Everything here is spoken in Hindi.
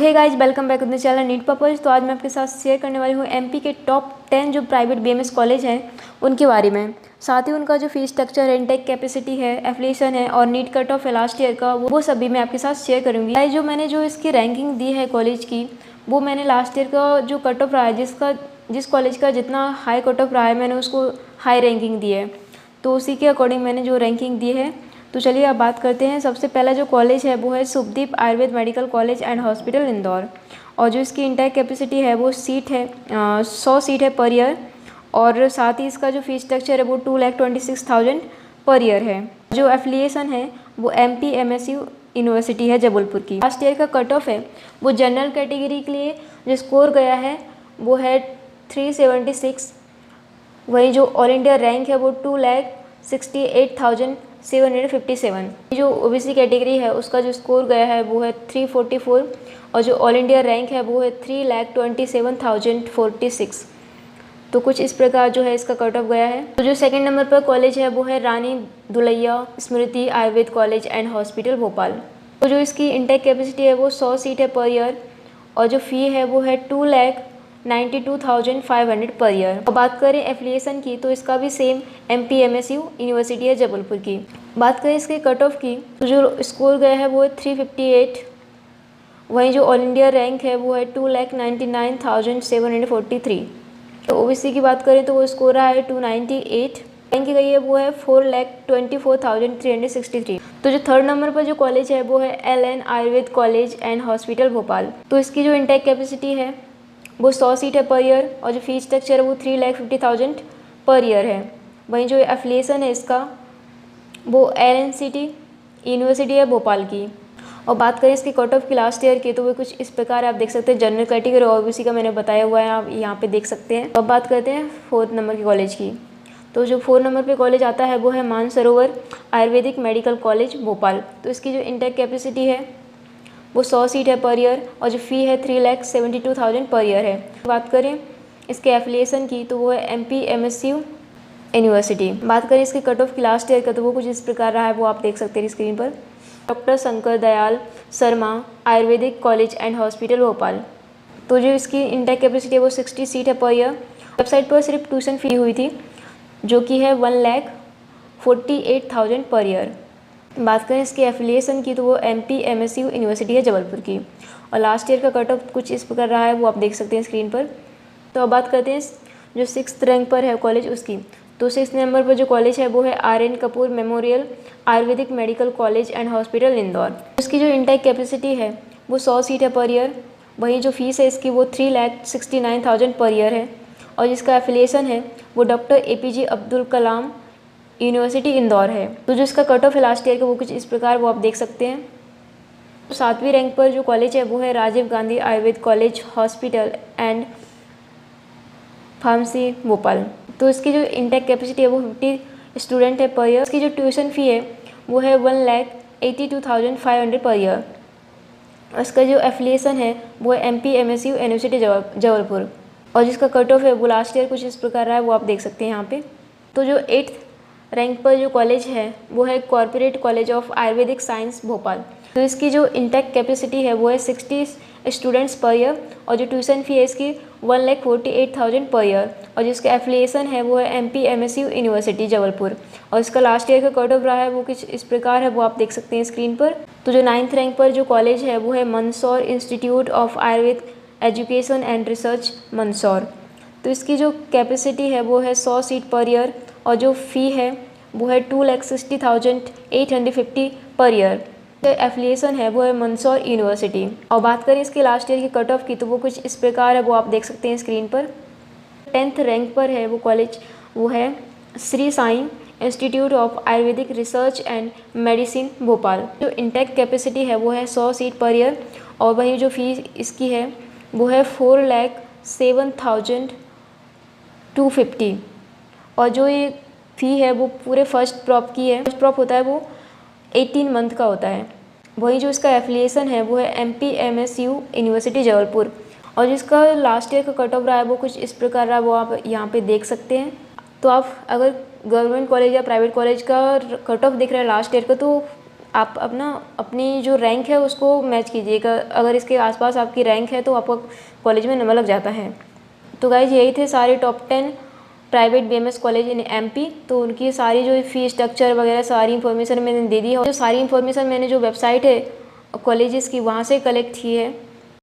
Hey guys, welcome back to the channel NEET purpose. तो आज मैं आपके साथ शेयर करने वाली हूँ एमपी के टॉप 10 जो प्राइवेट बीएमएस कॉलेज हैं उनके बारे में। साथ ही उनका जो फीस स्ट्रक्चर है, इनटेक कैपेसिटी है, एफिलिएशन है और नीट कट ऑफ है लास्ट ईयर का, वो सभी मैं आपके साथ शेयर करूँगी। गाइज, जो मैंने जो इसकी रैंकिंग दी है कॉलेज की, वो मैंने लास्ट ईयर का जो कट ऑफ रहा है, जिस कॉलेज का जितना हाई कट ऑफ रहा है, मैंने उसको हाई रैंकिंग दी है। तो उसी के अकॉर्डिंग मैंने जो रैंकिंग दी है। तो चलिए अब बात करते हैं। सबसे पहला जो कॉलेज है वो है Shubhdeep Ayurveda medical college and hospital Indore. और जो इसकी इंटेक कैपेसिटी है वो 100 सीट है पर ईयर। और साथ ही इसका जो फीस स्ट्रक्चर है वो 2,26,000 पर ईयर है। जो एफिलिएशन है वो MPMSU यूनिवर्सिटी है जबलपुर की। लास्ट ईयर का कट ऑफ है वो जनरल कैटेगरी के लिए जो स्कोर गया है वो है 376। वहीं जो ऑल इंडिया रैंक है वो 2,68,757। जो ओबीसी कैटेगरी है उसका जो स्कोर गया है वो है 344 और जो ऑल इंडिया रैंक है वो है 3,27,046। तो कुछ इस प्रकार जो है इसका कट ऑफ गया है। तो जो सेकंड नंबर पर कॉलेज है वो है Rani Dulaiya Smriti Ayurved college and hospital Bhopal. तो जो इसकी इंटेक कैपेसिटी है वो 100 सीट है पर ईयर और जो फ़ी है वो है 2,92,500 पर ईयर। और बात करें एफिलिएशन की, तो इसका भी सेम MPMSU यूनिवर्सिटी है जबलपुर की। बात करें इसके कट ऑफ की, तो जो स्कोर गया है वो है 358। वहीं जो ऑल इंडिया रैंक है वो है 2,99,743। तो ओबीसी की बात करें तो वो स्कोर रहा है 298। रैंक की गई है वो है 4,24,363। तो जो थर्ड नंबर पर जो कॉलेज है वो है LN Ayurveda college and hospital Bhopal. तो इसकी जो इंटेक कैपेसिटी है वो 100 सीट है पर ईयर और जो फीस स्ट्रक्चर है वो 3,50,000 पर ईयर है। वहीं जो एफिलिएशन है इसका वो LNCT यूनिवर्सिटी है भोपाल की। और बात करें इसके कट ऑफ की लास्ट ईयर की, तो वो कुछ इस प्रकार आप देख सकते हैं। जनरल कैटेगरी और ओबीसी का मैंने बताया हुआ है, आप यहाँ पे देख सकते हैं। तो अब बात करते हैं फोर्थ नंबर के कॉलेज की। तो जो 4 नंबर पे कॉलेज आता है वो है मानसरोवर आयुर्वेदिक मेडिकल कॉलेज भोपाल। तो इसकी जो इंटेक कैपेसिटी है वो 100 सीट है पर ईयर और जो फ़ी है 3,72,000 पर ईयर है। बात करें इसके एफिलिएशन की, तो वो है MPMSU यूनिवर्सिटी। बात करें इसके कट ऑफ की लास्ट ईयर का, तो वो कुछ इस प्रकार रहा है, वो आप देख सकते हैं स्क्रीन पर। Doctor Shankar Dayal Sharma Ayurvedic college and hospital Bhopal. तो जो इसकी इंटेक कैपेसिटी है वो 60 सीट है पर ईयर। वेबसाइट पर सिर्फ ट्यूशन फ़ी हुई थी जो कि है 1,48,000 पर ईयर। बात करें इसके एफिलिएशन की, तो वो MPMSU यूनिवर्सिटी है जबलपुर की। और लास्ट ईयर का कट ऑफ कुछ इस प्रकार रहा है, वो आप देख सकते हैं स्क्रीन पर। तो अब बात करते हैं जो 6th रैंक पर है कॉलेज उसकी। तो 6th नंबर पर जो कॉलेज है वो है RN Kapoor memorial Ayurvedic medical college and hospital Indore. उसकी जो इंटेक कैपेसिटी है वो 100 सीट है पर ईयर। वहीं जो फीस है इसकी वो 3,69,000 पर ईयर है और जिसका एफिलिएशन है वो doctor APJ Abdul Kalam university Indore है। तो जो इसका कट ऑफ है लास्ट ईयर का वो कुछ इस प्रकार, वो आप देख सकते हैं। तो 7वीं रैंक पर जो कॉलेज है वो है Rajiv Gandhi Ayurveda college hospital and pharmacy Bhopal. तो इसकी जो इंटेक कैपेसिटी है वो 50 स्टूडेंट है पर ईयर। इसकी जो ट्यूशन फ़ी है वो है 1,82,500 पर ईयर। इसका जो एफिलिएशन है वो है MPMSU यूनिवर्सिटी जबलपुर और जिसका कट ऑफ है वो लास्ट ईयर कुछ इस प्रकार रहा है, वो आप देख सकते हैं यहाँ पे। तो जो 8th रैंक पर जो कॉलेज है वो है corporate college of Ayurvedic science Bhopal. तो इसकी जो इंटेक कैपेसिटी है वो है 60 स्टूडेंट्स पर ईयर और जो ट्यूशन फ़ी है इसकी 1,48,000 पर ईयर और जिसका एफिलिएशन है वो है MPMSU यूनिवर्सिटी जबलपुर और इसका लास्ट ईयर का कट ऑफ रहा है वो कुछ इस प्रकार है, वो आप देख सकते हैं स्क्रीन पर। तो जो 9th रैंक पर जो कॉलेज है वो है Mandsaur institute of Ayurveda education and research Mandsaur. तो इसकी जो कैपेसिटी है वो है 100 सीट पर ईयर और जो फ़ी है वो है 2,60,850 पर ईयर। एफिलिएशन है वो है मंदसौर यूनिवर्सिटी। और बात करें इसके लास्ट ईयर की कट ऑफ की, तो वो कुछ इस प्रकार है, वो आप देख सकते हैं स्क्रीन पर। 10th रैंक पर है वो कॉलेज, वो है Shri Sai institute of Ayurvedic research and medicine Bhopal. जो इंटेक कैपेसिटी है वो है 100 सीट पर ईयर और वही जो फीस इसकी है वो है 4,07,250 और जो ये फ़ी है वो पूरे फर्स्ट प्रॉप की है। फर्स्ट प्रॉप होता है वो 18 मंथ का होता है। वही जो इसका एफिलिएशन है वो है MPMSU यूनिवर्सिटी जबलपुर और जिसका लास्ट ईयर का कट ऑफ रहा है वो कुछ इस प्रकार रहा, वो आप यहाँ पे देख सकते हैं। तो आप अगर गवर्नमेंट कॉलेज या प्राइवेट कॉलेज का कट ऑफ देख रहे हैं लास्ट ईयर का, तो आप अपना अपनी जो रैंक है उसको मैच कीजिएगा। अगर इसके आसपास आपकी रैंक है तो आपका कॉलेज में नंबर लग जाता है। तो गाइज यही थे सारे top 10 private BMS college in MP। तो उनकी सारी जो फी स्ट्रक्चर वगैरह सारी इन्फॉर्मेशन मैंने दे दी है। जो सारी इन्फॉर्मेशन मैंने जो वेबसाइट है कॉलेजेस की वहाँ से कलेक्ट की है।